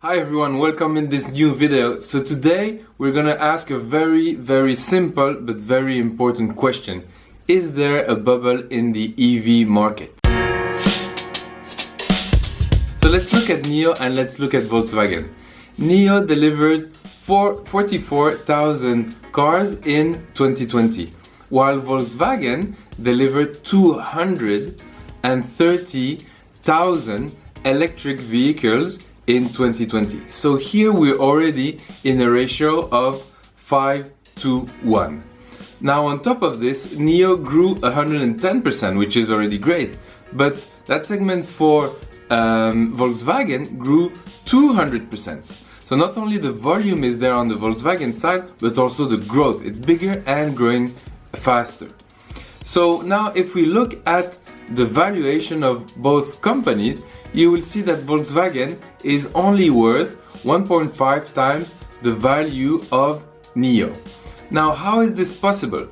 Hi everyone, welcome in this new video. So today we're gonna ask a very simple but very important question. Is there a bubble in the EV market? So let's look at NIO and let's look at Volkswagen. NIO delivered 44,000 cars in 2020, while Volkswagen delivered 230,000 electric vehicles in 2020. So here we're already in a ratio of 5-1. Now on top of this, NIO grew 110%, which is already great. But that segment for Volkswagen grew 200%. So not only the volume is there on the Volkswagen side, but also the growth. It's bigger and growing faster. So now if we look at the valuation of both companies, you will see that Volkswagen is only worth 1.5 times the value of NIO. Now, how is this possible?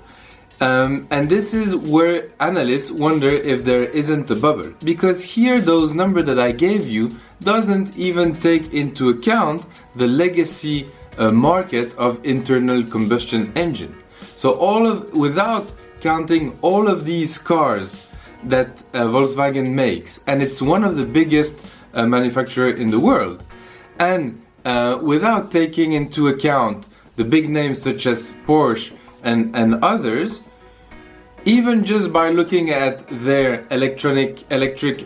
And this is where analysts wonder if there isn't a bubble, because here those numbers that I gave you doesn't even take into account the legacy market of internal combustion engine. So without counting all of these cars that Volkswagen makes, and it's one of the biggest manufacturer in the world, and without taking into account the big names such as Porsche and others, even just by looking at their electric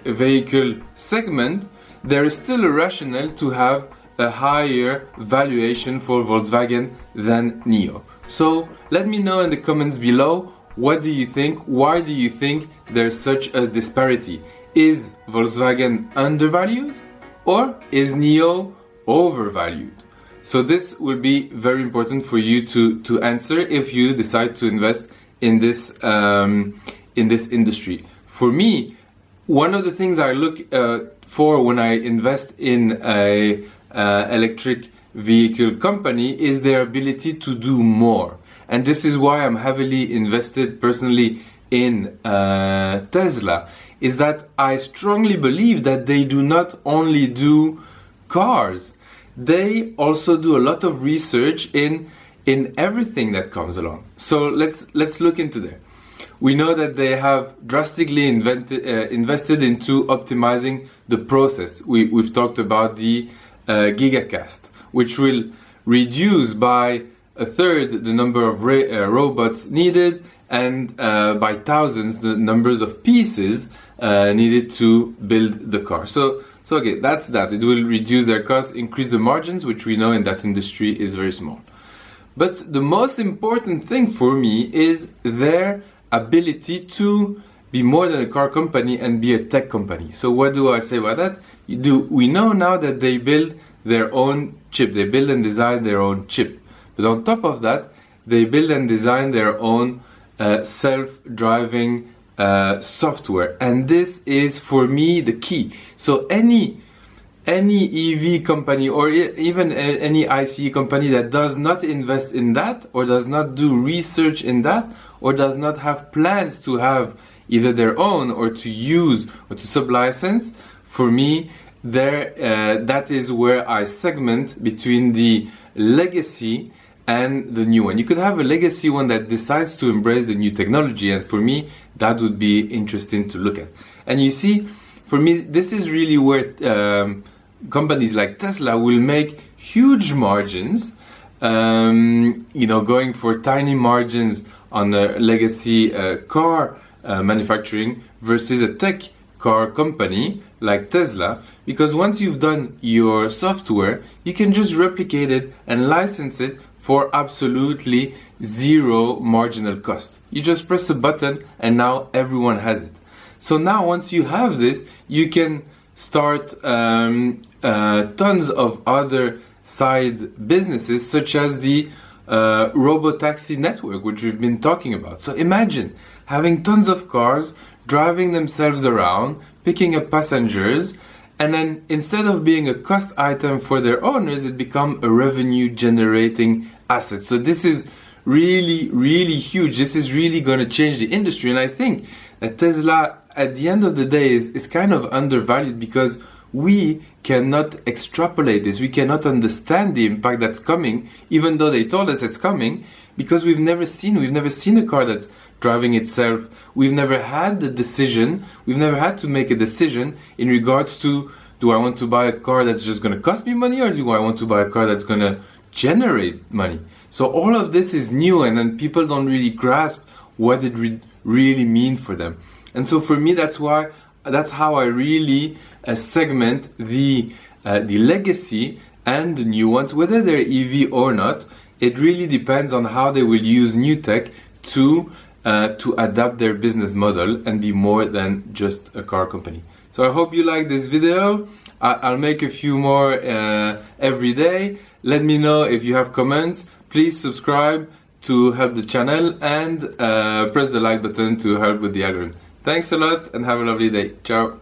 vehicle segment, there is still a rationale to have a higher valuation for Volkswagen than NIO. So let me know in the comments below, what do you think? Why do you think there's such a disparity? Is Volkswagen undervalued or is NIO overvalued? So this will be very important for you to answer if you decide to invest in this industry. For me, one of the things I look for when I invest in a electric vehicle company is their ability to do more. And this is why I'm heavily invested personally in Tesla, is that I strongly believe that they do not only do cars, they also do a lot of research in everything that comes along. So let's look into there. We know that they have drastically invested into optimizing the process. We've talked about the gigacast, which will reduce by a third the number of robots needed, and by thousands the numbers of pieces needed to build the car. So okay, that's that. It will reduce their costs, increase the margins, which we know in that industry is very small. But the most important thing for me is their ability to be more than a car company and be a tech company. So what do I say about that? We know now that they build their own chip. They build and design their own chip. But on top of that, they build and design their own self-driving software. And this is, for me, the key. So any EV company or even any ICE company that does not invest in that, or does not do research in that, or does not have plans to have either their own or to use or to sub-license, for me, that is where I segment between the legacy and the new one. You could have a legacy one that decides to embrace the new technology, and for me that would be interesting to look at. And you see, for me, this is really where companies like Tesla will make huge margins, going for tiny margins on a legacy car manufacturing versus a tech car company like Tesla, because once you've done your software, you can just replicate it and license it for absolutely zero marginal cost. You just press a button and now everyone has it. So now once you have this, you can start tons of other side businesses, such as the robotaxi network, which we've been talking about. So imagine having tons of cars driving themselves around, picking up passengers, and then instead of being a cost item for their owners, it becomes a revenue generating asset. So this is really huge. This is really going to change the industry. And I think that Tesla, at the end of the day, is kind of undervalued, because we cannot extrapolate this. We cannot understand the impact that's coming, even though they told us it's coming, because we've never seen a car that's driving itself. We've never had the decision. We've never had to make a decision in regards to, do I want to buy a car that's just going to cost me money, or do I want to buy a car that's going to generate money? So all of this is new, and then people don't really grasp what it really means for them. And so for me, that's how I really segment the legacy and the new ones, whether they're EV or not. It really depends on how they will use new tech to adapt their business model and be more than just a car company. So I hope you like this video. I'll make a few more every day. Let me know if you have comments. Please subscribe to help the channel, and press the like button to help with the algorithm. Thanks a lot and have a lovely day. Ciao.